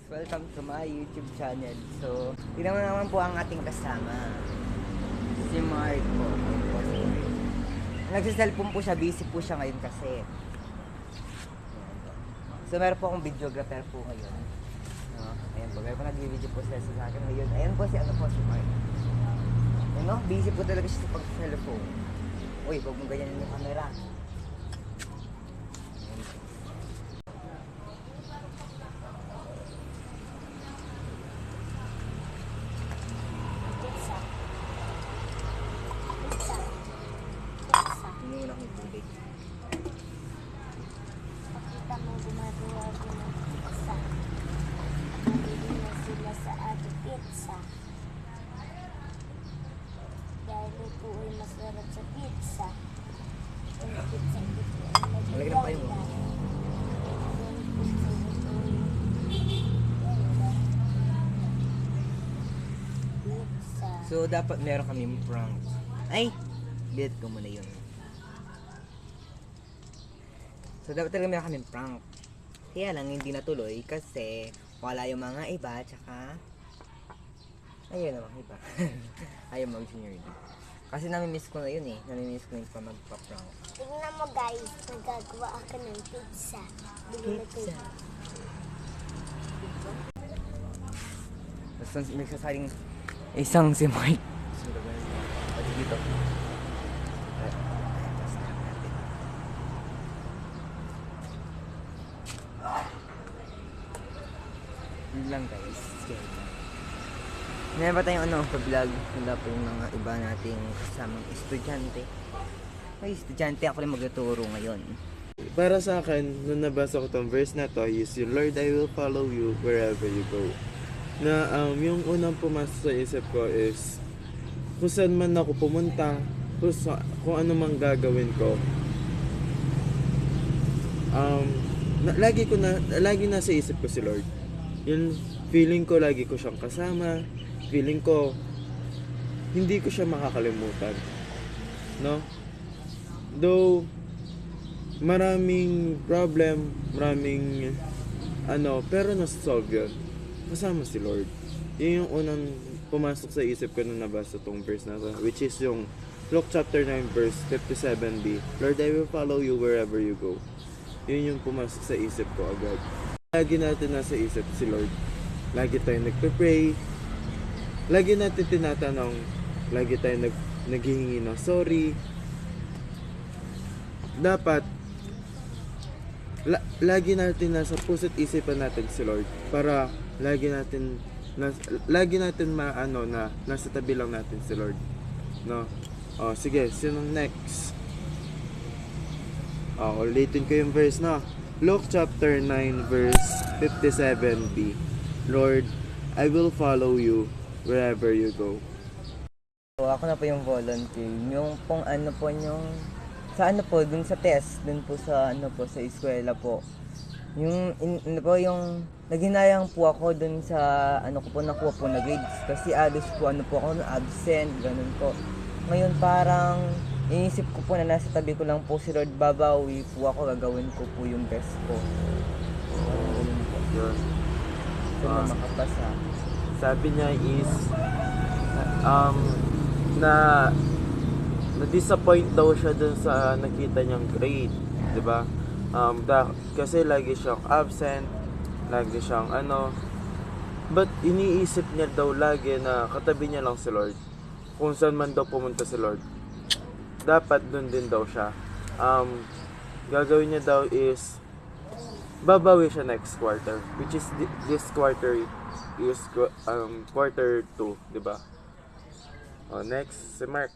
Welcome to my YouTube channel. So, tignan mo naman po ang ating kasama. Si Mark po. Nagsiselfone po siya, busy po siya ngayon kasi. So, meron po akong videographer po ngayon. Ayan po, meron po nag-video po siya sa akin ngayon. Ayan po si Mark. Ayan busy po talaga siya sa pag-cellphone. Uy, huwag mong ganyan yung camera. Tingnan mo lang yung tubig. Pakita mo gumagawa ko ng pizza. Nabili na sila sa ating pizza. Dahil ito ay masarap sa pizza. Ang pizza ito ay Malagyan ng payo mo. Pizza. So, dapat meron kaming prank. Ay! Bilit ko muna yun. So, dapat talaga meron kaming prank. Kaya lang, hindi natuloy kasi wala yung mga iba, tsaka ayun naman, iba. Ayaw mag-senior. Kasi namimiss ko na yun eh. Namimiss ko yung pa magpa-prank. Tingnan mo guys, magagawa ako ng pizza. Bili na Pizza. Tapos nagsasaling isang si Mike. At dito. Yun lang guys. Meron ba tayong pa-vlog? Wala pa yung mga iba nating kasamang estudyante. Ay, estudyante ako rin magtuturo ngayon. Para sa akin, nung nabasa ko tong verse na to, is yung Lord, I will follow you wherever you go. Na yung unang pumasok sa isip ko is kung saan man ako pumunta, kung ano man gagawin ko. Lagi nasa isip ko si Lord. Yung feeling ko lagi ko siyang kasama. Feeling ko hindi ko siya makakalimutan. No? Though maraming problem, pero nasolve yun. Kasama si Lord. Yun yung unang pumasok sa isip ko nung nabasa tong verse na to, which is yung Luke chapter 9 verse 57b. Lord, I will follow you wherever you go. Yun yung pumasok sa isip ko agad. Lagi natin nasa isip si Lord. Lagi tayong nagpe-pray. Lagi natin tinatanong. Lagi tayong naghihingi ng sorry. Dapat lagi natin nasa puso't isipan natin si Lord para lagi natin nasa tabi lang natin si Lord. No? Sige, sinong next? Ulitin ko yung verse na. Luke chapter 9 verse 57b. Lord, I will follow you wherever you go. So, ako na po yung volunteer. Yung pong sa dun sa test, dun po sa sa eskwela po. Yung naghinayang po ako dun sa ko po nakuha po na grades. Kasi alos po ako absent, ganun po. Ngayon parang inisip ko po na nasa tabi ko lang po si Lord, babawi po ako, gagawin ko po yung best ko. Yun. So, na makapasa. Sabi niya is na-disappoint daw siya dun sa nakita niyang grade, 'di ba? Kasi lagi siyang absent, lagi siyang but iniisip niya daw lagi na katabi niya lang si Lord. Kung saan man daw pumunta si Lord, dapat dun din daw siya. Gagawin niya daw is babawi siya next quarter, which is this quarter is quarter 2, 'di ba? Next si Mark.